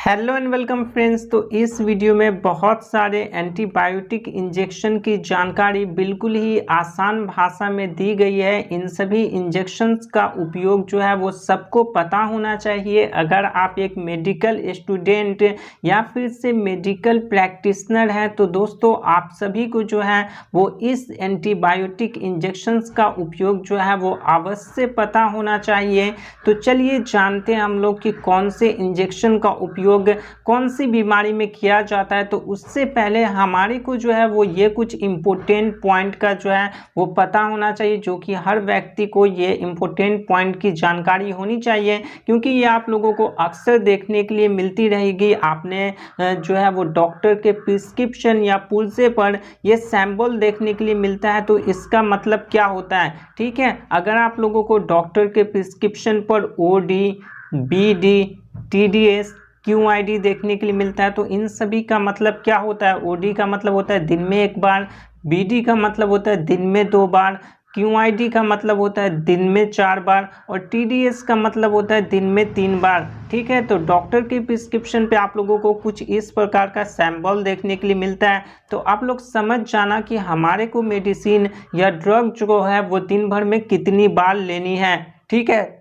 Hello and welcome friends. तो इस video में बहुत सारे एंटीबायोटिक इंजेक्शन की जानकारी बिल्कुल ही आसान भाषा में दी गई है। इन सभी इंजेक्शंस का उपयोग जो है वो सबको पता होना चाहिए। अगर आप एक मेडिकल स्टूडेंट या फिर से मेडिकल प्रैक्टिशनर हैं तो दोस्तों आप सभी को जो है वो इस एंटीबायोटिक इंजेक्शंस का उपयोग जो है वो अवश्य पता होना चाहिए। तो चलिए जानते हैं हम लोग कि कौन से इंजेक्शन का उपयोग कौन सी बीमारी में किया जाता है। तो उससे पहले हमारे को जो है वो ये कुछ इम्पोर्टेंट पॉइंट का जो है वो पता होना चाहिए, जो कि हर व्यक्ति को ये इम्पोर्टेंट पॉइंट की जानकारी होनी चाहिए, क्योंकि ये आप लोगों को अक्सर देखने के लिए मिलती रहेगी। आपने जो है वो डॉक्टर के प्रिस्क्रिप्शन या पुर्जे पर ये सैंपल देखने के लिए मिलता है। तो इसका मतलब क्या होता है, ठीक है। अगर आप लोगों को डॉक्टर के प्रिस्क्रिप्शन पर OD, BD, TDS, QID देखने के लिए मिलता है, तो इन सभी का मतलब क्या होता है। OD का मतलब होता है दिन में एक बार, BD का मतलब होता है दिन में 2 बार, QID का मतलब होता है दिन में 4 बार और TDS का मतलब होता है दिन में 3 बार, ठीक है। तो डॉक्टर के प्रिस्क्रिप्शन पे आप लोगों को कुछ इस प्रकार का सैंपल देखने के लिए मिलता है। तो आप लोग समझ जाना कि हमारे को मेडिसिन या ड्रग जो है वो दिन भर में कितनी बार लेनी है, ठीक है।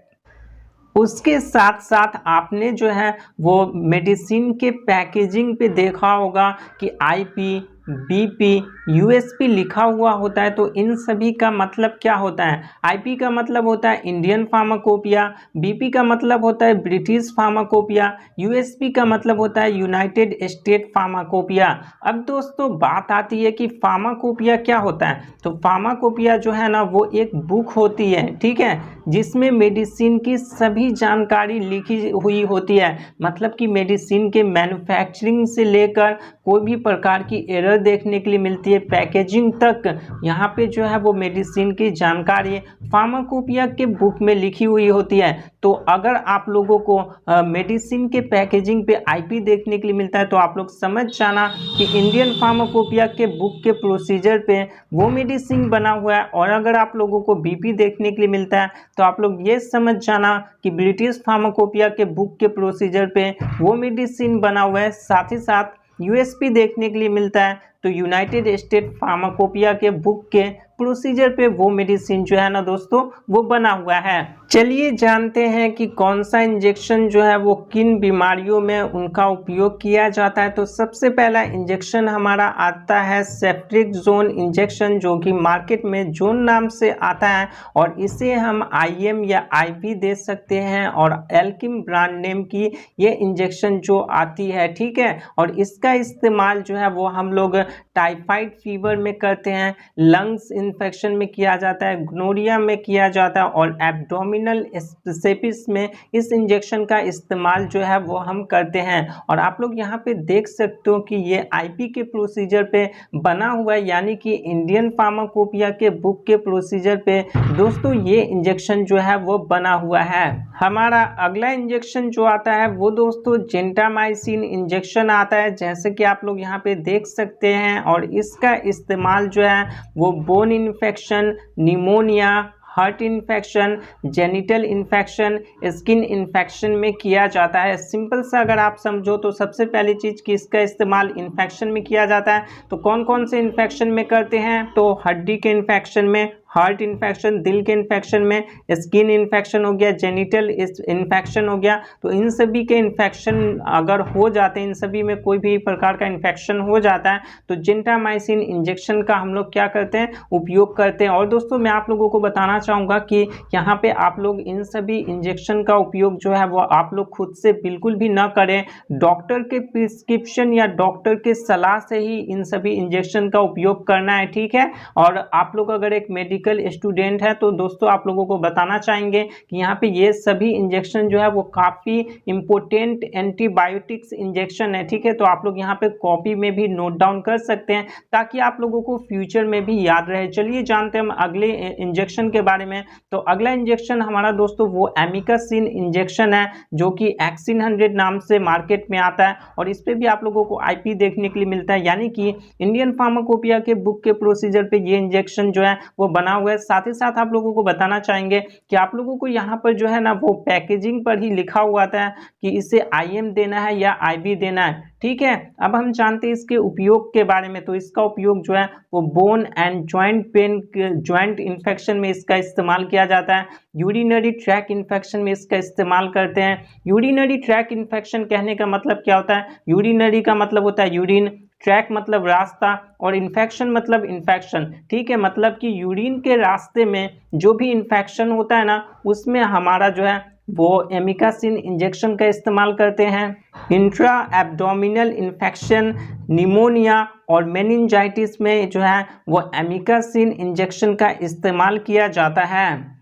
उसके साथ साथ आपने जो है वो मेडिसिन के पैकेजिंग पे देखा होगा कि IP, BP, USP लिखा हुआ होता है। तो इन सभी का मतलब क्या होता है। IP का मतलब होता है इंडियन फार्माकोपिया, BP का मतलब होता है ब्रिटिश फार्माकोपिया, USP का मतलब होता है यूनाइटेड स्टेट फार्माकोपिया। अब दोस्तों बात आती है कि फार्माकोपिया क्या होता है। तो फार्माकोपिया जो है ना वो एक बुक होती है, ठीक है, जिसमें मेडिसिन की सभी जानकारी लिखी हुई होती है। मतलब कि मेडिसिन के मैन्युफैक्चरिंग से लेकर कोई भी प्रकार की एरर देखने के लिए मिलती है, पैकेजिंग तक यहाँ पे जो है वो मेडिसिन की जानकारी फार्माकोपिया के बुक में लिखी हुई होती है। तो अगर आप लोगों को मेडिसिन के पैकेजिंग पे IP देखने के लिए मिलता है तो आप लोग समझ जाना कि इंडियन फार्माकोपिया के बुक के प्रोसीजर पे वो मेडिसिन बना हुआ है। और अगर आप लोगों को BP देखने के लिए मिलता है तो आप लोग ये समझ जाना कि ब्रिटिश फार्माकोपिया के बुक के प्रोसीजर पे वो मेडिसिन बना हुआ है। साथ ही साथ USP देखने के लिए मिलता है तो यूनाइटेड स्टेट फार्माकोपिया के बुक के प्रोसीजर पे वो मेडिसिन जो है ना दोस्तों वो बना हुआ है। चलिए जानते हैं कि कौन सा इंजेक्शन जो है वो किन बीमारियों में उनका उपयोग किया जाता है। तो सबसे पहला इंजेक्शन हमारा आता है सेफ्ट्रिक्सोन इंजेक्शन, जो कि मार्केट में जोन नाम से आता है और इसे हम IM या IV दे सकते हैं। और एल्किम ब्रांड नेम की ये इंजेक्शन जो आती है, ठीक है। और इसका इस्तेमाल जो है वो हम लोग टाइफाइड फीवर में करते हैं, लंग्स इन्फेक्शन में किया जाता है, गोनोरिया में किया जाता है और एब्डोमिनल स्पेसिस में इस इंजेक्शन का इस्तेमाल जो है वो हम करते हैं। और आप लोग यहाँ पे देख सकते हो कि ये IP के प्रोसीजर पे बना हुआ है, यानी कि इंडियन फार्माकोपिया के बुक के प्रोसीजर पे दोस्तों ये इंजेक्शन जो है वो बना हुआ है। हमारा अगला इंजेक्शन जो आता है वो दोस्तों जेंटामाइसिन इंजेक्शन आता है, जैसे कि आप लोग यहाँ पे देख सकते हैं। और इसका इस्तेमाल जो है वो bone infection, pneumonia, heart infection, genital infection, skin infection में किया जाता है। सिंपल सा अगर आप समझो तो सबसे पहली चीज़ कि इसका इस्तेमाल इन्फेक्शन में किया जाता है। तो कौन कौन से इन्फेक्शन में करते हैं, तो हड्डी के इन्फेक्शन में, हार्ट इन्फेक्शन, दिल के इन्फेक्शन में, स्किन इन्फेक्शन हो गया, जेनिटल इन्फेक्शन हो गया। तो इन सभी के इन्फेक्शन अगर हो जाते हैं, इन सभी में कोई भी प्रकार का इन्फेक्शन हो जाता है तो जेंटामाइसिन इंजेक्शन का हम लोग क्या करते हैं, उपयोग करते हैं। और दोस्तों मैं आप लोगों को बताना चाहूँगा कि यहाँ पे आप लोग इन सभी इंजेक्शन का उपयोग जो है वो आप लोग खुद से बिल्कुल भी ना करें। डॉक्टर के प्रिस्क्रिप्शन या डॉक्टर के सलाह से ही इन सभी इंजेक्शन का उपयोग करना है, ठीक है। और आप लोग अगर एक मेडिकल स्टूडेंट है तो दोस्तों आप लोगों को बताना चाहेंगे कि यहाँ पे ये सभी इंजेक्शन जो है वो काफ़ी इंपॉर्टेंट एंटीबायोटिक्स इंजेक्शन है, ठीक है। तो आप लोग यहाँ पे कॉपी में भी नोट डाउन कर सकते हैं ताकि आप लोगों को फ्यूचर में भी याद रहे। चलिए जानते हैं हम अगले इंजेक्शन के बारे में। तो अगला इंजेक्शन हमारा दोस्तों वो एमिकासिन इंजेक्शन है, जो कि एक्सिन 100 नाम से मार्केट में आता है। और इस पर भी आप लोगों को IP देखने के लिए मिलता है, यानी कि इंडियन फार्माकोपिया के बुक के प्रोसीजर पे ये इंजेक्शन जो है वो बना बना हुआ है। साथ ही साथ आप लोगों को बताना चाहेंगे कि आप लोगों को यहाँ पर जो है ना वो पैकेजिंग पर ही लिखा हुआ था कि इसे IM देना है या IV देना है। ठीक है, अब हम जानते हैं इसके उपयोग के बारे में। तो इसका उपयोग जो है वो bone and joint pain, joint infection में इसका इस्तेमाल किया जाता है। यूरिनरी ट्रैक इन्फेक्शन में इसका इस्तेमाल करते हैं। यूरिनरी ट्रैक इन्फेक्शन कहने का मतलब क्या होता है? यूरिनरी का मतलब होता है यूरिन, ट्रैक मतलब रास्ता, और इन्फेक्शन मतलब इन्फेक्शन। ठीक है, मतलब कि यूरिन के रास्ते में जो भी इन्फेक्शन होता है ना, उसमें हमारा जो है वो एमिकासिन इंजेक्शन का इस्तेमाल करते हैं। इंट्रा एब्डोमिनल इन्फेक्शन, निमोनिया और मेनिंजाइटिस में जो है वो एमिकासिन इंजेक्शन का इस्तेमाल किया जाता है।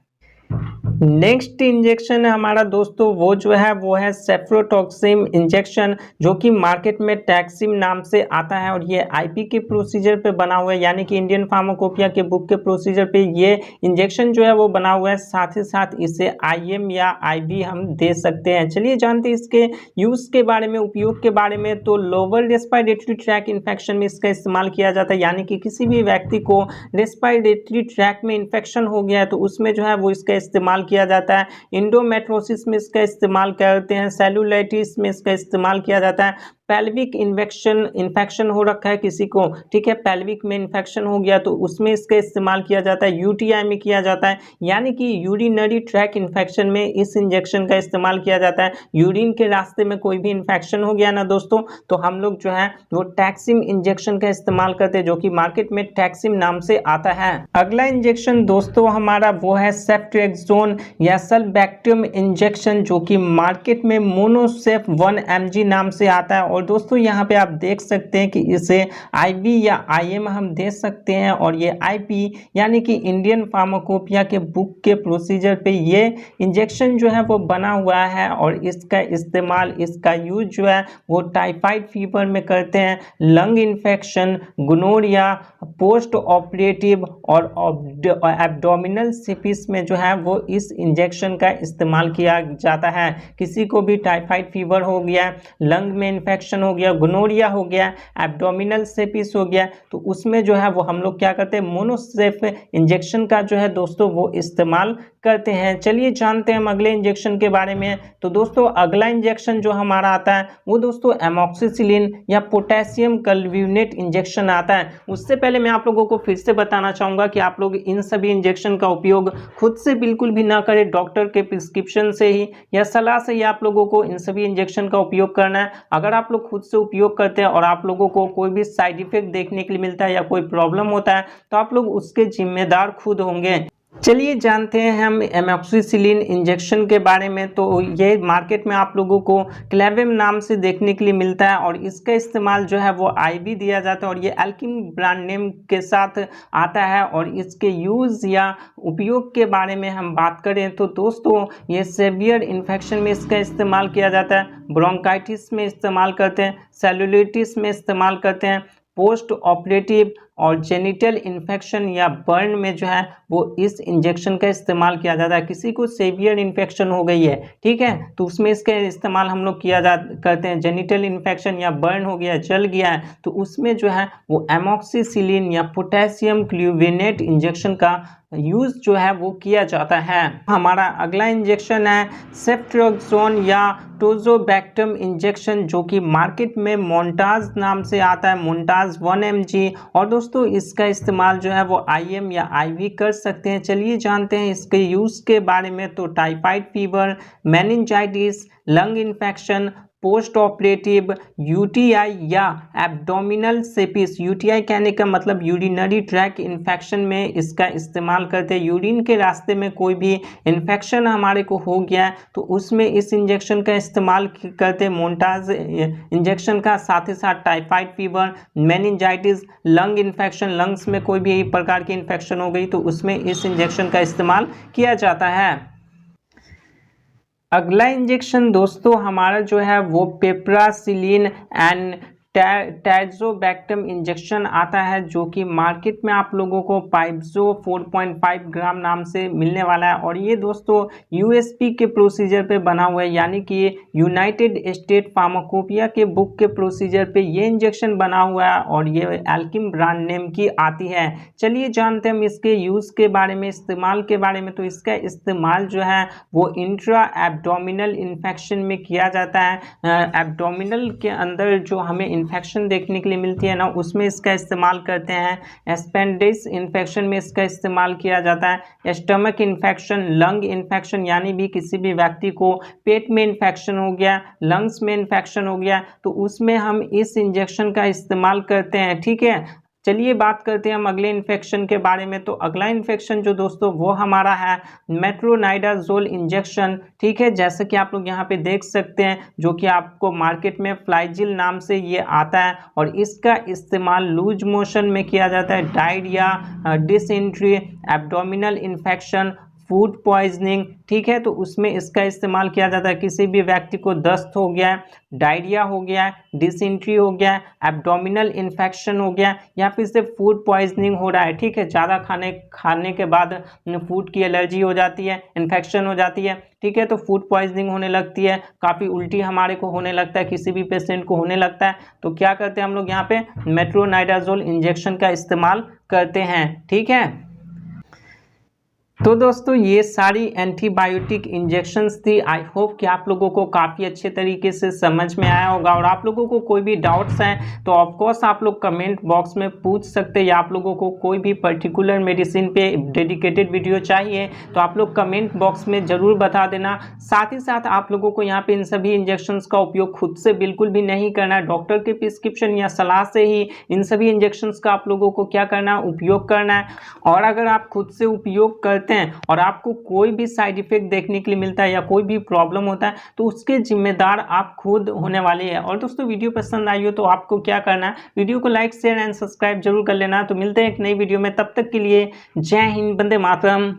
नेक्स्ट इंजेक्शन है हमारा दोस्तों वो जो है वो है सेफ्रोटॉक्सिम इंजेक्शन, जो कि मार्केट में टैक्सिम नाम से आता है और ये IP के प्रोसीजर पे बना हुआ है, यानी कि इंडियन फार्माकोपिया के बुक के प्रोसीजर पे ये इंजेक्शन जो है वो बना हुआ है। साथ ही साथ इसे IM या IV हम दे सकते हैं। चलिए जानते हैं इसके यूज़ के बारे में, उपयोग के बारे में। तो लोअर रेस्पिरेटरी ट्रैक इन्फेक्शन में इसका इस्तेमाल किया जाता है, यानी कि किसी भी व्यक्ति को रेस्पिरेटरी ट्रैक में इन्फेक्शन हो गया है तो उसमें जो है वो इसका इस्तेमाल किया जाता है। इंडोमेट्रोसिस में इसका इस्तेमाल करते हैं। सेलुलाइटिस में इसका इस्तेमाल किया जाता है। पेल्विक इन्फेक्शन हो रखा है किसी को, ठीक है, पेल्विक में इन्फेक्शन हो गया तो उसमें इसका इस्तेमाल किया जाता है। UTI में किया जाता है, यानी कि यूरिनरी ट्रैक इन्फेक्शन में इस इंजेक्शन का इस्तेमाल किया जाता है। यूरिन के रास्ते में कोई भी इन्फेक्शन हो गया ना दोस्तों, तो हम लोग जो है वो टैक्सिम इंजेक्शन का इस्तेमाल करते हैं, जो कि मार्केट में टैक्सिम नाम से आता है। अगला इंजेक्शन दोस्तों हमारा वो है सेफ्ट्रेक्सोन या सल्बैक्टम इंजेक्शन, जो कि मार्केट में मोनोसेफ 1 mg नाम से आता है। और दोस्तों यहाँ पे आप देख सकते हैं कि इसे IV या IM हम दे सकते हैं, और ये IP यानी कि इंडियन फार्माकोपिया के बुक के प्रोसीजर पे ये इंजेक्शन जो है वो बना हुआ है। और इसका इस्तेमाल, इसका यूज जो है वो टाइफाइड फीवर में करते हैं, lung infection, gonorrhoea, post operative और एब्डोमिनल सिफिस में जो है वो इस इंजेक्शन का इस्तेमाल किया जाता है। किसी को भी टाइफाइड फीवर हो गया, लंग में इन्फेक्शन हो गया, गोनोरिया हो गया, एब्डोमिनल सेपिस हो गया, तो उसमें जो है वो हम लोग क्या करते हैं, मोनोसेफ इंजेक्शन का जो है दोस्तों वो इस्तेमाल करते हैं। चलिए जानते हैं हम अगले इंजेक्शन के बारे में। तो दोस्तों अगला इंजेक्शन जो हमारा आता है वो दोस्तों एमॉक्सिसिलिन या पोटेशियम कल्विनेट इंजेक्शन आता है। उससे पहले मैं आप लोगों को फिर से बताना चाहूँगा कि आप लोग इन सभी इंजेक्शन का उपयोग खुद से बिल्कुल भी ना करें, डॉक्टर के प्रिस्क्रिप्शन से ही या सलाह से ही आप लोगों को इन सभी इंजेक्शन का उपयोग करना है। अगर आप लोग खुद से उपयोग करते हैं और आप लोगों को कोई भी साइड इफेक्ट देखने के लिए मिलता है या कोई प्रॉब्लम होता है तो आप लोग उसके जिम्मेदार खुद होंगे। चलिए जानते हैं हम एमॉक्सिसिलिन इंजेक्शन के बारे में। तो ये मार्केट में आप लोगों को क्लेवेम नाम से देखने के लिए मिलता है और इसका इस्तेमाल जो है वो IV दिया जाता है और ये एल्किम ब्रांड नेम के साथ आता है। और इसके यूज़ या उपयोग के बारे में हम बात करें तो दोस्तों ये सेवियर इन्फेक्शन में इसका इस्तेमाल किया जाता है, ब्रोंकाइटिस में इस्तेमाल करते हैं, सेलुलाइटिस में इस्तेमाल करते हैं, पोस्ट ऑपरेटिव और जेनिटल इन्फेक्शन या बर्न में जो है वो इस इंजेक्शन का इस्तेमाल किया जाता है। किसी को सेवियर इन्फेक्शन हो गई है, ठीक है, तो उसमें इसका इस्तेमाल हम लोग करते हैं। जेनिटल इन्फेक्शन या बर्न हो गया, जल गया है, तो उसमें जो है वो एमॉक्सिसिलिन या पोटेशियम क्लूविनेट इंजेक्शन का यूज़ जो है वो किया जाता है। हमारा अगला इंजेक्शन है सेफ्ट्रेक्सोन या टोजोबैक्टम इंजेक्शन, जो कि मार्केट में मोन्टाज नाम से आता है, मोन्टाज 1 mg। और दोस्तों इसका इस्तेमाल जो है वो IM या IV कर सकते हैं। चलिए जानते हैं इसके यूज़ के बारे में। तो typhoid fever, meningitis, lung infection, post operative, UTI या एब्डोमिनल सेपिस, UTI कहने का मतलब यूरिनरी ट्रैक इन्फेक्शन में इसका इस्तेमाल करते हैं। यूरिन के रास्ते में कोई भी इन्फेक्शन हमारे को हो गया है तो उसमें इस इंजेक्शन का इस्तेमाल करते हैं, मोन्टाज इंजेक्शन का। साथ ही साथ typhoid fever, meningitis, lung infection, lungs में कोई भी प्रकार की इन्फेक्शन हो गई तो उसमें इस इंजेक्शन का इस्तेमाल किया जाता है। अगला इंजेक्शन दोस्तों हमारा जो है वो पेप्रासिलिन एंड टैजोबैक्टम इंजेक्शन आता है, जो कि मार्केट में आप लोगों को पाइब्जो 4.5 ग्राम नाम से मिलने वाला है। और ये दोस्तों यूएसपी के प्रोसीजर पे बना हुआ है, यानी कि यूनाइटेड स्टेट फार्माकोपिया के बुक के प्रोसीजर पे ये इंजेक्शन बना हुआ है और ये एल्किम ब्रांड नेम की आती है। चलिए जानते हैं हम इसके यूज़ के बारे में, इस्तेमाल के बारे में। तो इसका इस्तेमाल जो है वो इंट्रा एब्डोमिनल इन्फेक्शन में किया जाता है। एब्डोमिनल के अंदर जो हमें इन्फेक्शन देखने के लिए मिलती है ना, उसमें इसका इस्तेमाल करते हैं। एपेंडिक्स इन्फेक्शन में इसका इस्तेमाल किया जाता है। स्टमक इन्फेक्शन, लंग इन्फेक्शन, यानी भी किसी भी व्यक्ति को पेट में इन्फेक्शन हो गया, लंग्स में इन्फेक्शन हो गया, तो उसमें हम इस इंजेक्शन का इस्तेमाल करते हैं। ठीक है, चलिए बात करते हैं हम अगले इन्फेक्शन के बारे में। तो अगला इन्फेक्शन जो दोस्तों वो हमारा है मेट्रोनाइडाजोल इंजेक्शन। ठीक है, जैसे कि आप लोग यहाँ पे देख सकते हैं, जो कि आपको मार्केट में फ्लाइजिल नाम से ये आता है और इसका इस्तेमाल लूज मोशन में किया जाता है। Diarrhoea, dysentery, abdominal infection, food poisoning, ठीक है, तो उसमें इसका इस्तेमाल किया जाता है। किसी भी व्यक्ति को दस्त हो गया है, डायरिया हो गया है, डिसेंट्री हो गया है, एब्डोमिनल इन्फेक्शन हो गया या फिर से फूड पॉइजनिंग हो रहा है। ठीक है, ज़्यादा खाने के बाद फूड की एलर्जी हो जाती है, इन्फेक्शन हो जाती है। ठीक है, तो फूड पॉइजनिंग होने लगती है, काफ़ी उल्टी हमारे को होने लगता है, किसी भी पेशेंट को होने लगता है। तो क्या करते हैं हम लोग यहाँ पे मेट्रोनाइडाजोल इंजेक्शन का इस्तेमाल करते हैं। ठीक है, तो दोस्तों ये सारी एंटीबायोटिक इंजेक्शंस थी। आई होप कि आप लोगों को काफ़ी अच्छे तरीके से समझ में आया होगा। और आप लोगों को कोई भी डाउट्स हैं तो ऑफकोर्स आप लोग कमेंट बॉक्स में पूछ सकते हैं, या आप लोगों को कोई भी पर्टिकुलर मेडिसिन पे डेडिकेटेड वीडियो चाहिए तो आप लोग कमेंट बॉक्स में ज़रूर बता देना। साथ ही साथ आप लोगों को यहाँ पे इन सभी इंजेक्शंस का उपयोग खुद से बिल्कुल भी नहीं करना है। डॉक्टर के प्रिस्क्रिप्शन या सलाह से ही इन सभी इंजेक्शंस का आप लोगों को क्या करना है, उपयोग करना है। और अगर आप खुद से उपयोग करते हैं और आपको कोई भी साइड इफेक्ट देखने के लिए मिलता है या कोई भी प्रॉब्लम होता है तो उसके जिम्मेदार आप खुद होने वाले हैं। और दोस्तों वीडियो पसंद आई हो तो आपको क्या करना है, वीडियो को लाइक शेयर एंड सब्सक्राइब जरूर कर लेना। तो मिलते हैं एक नई वीडियो में, तब तक के लिए जय हिंद, वंदे मातरम।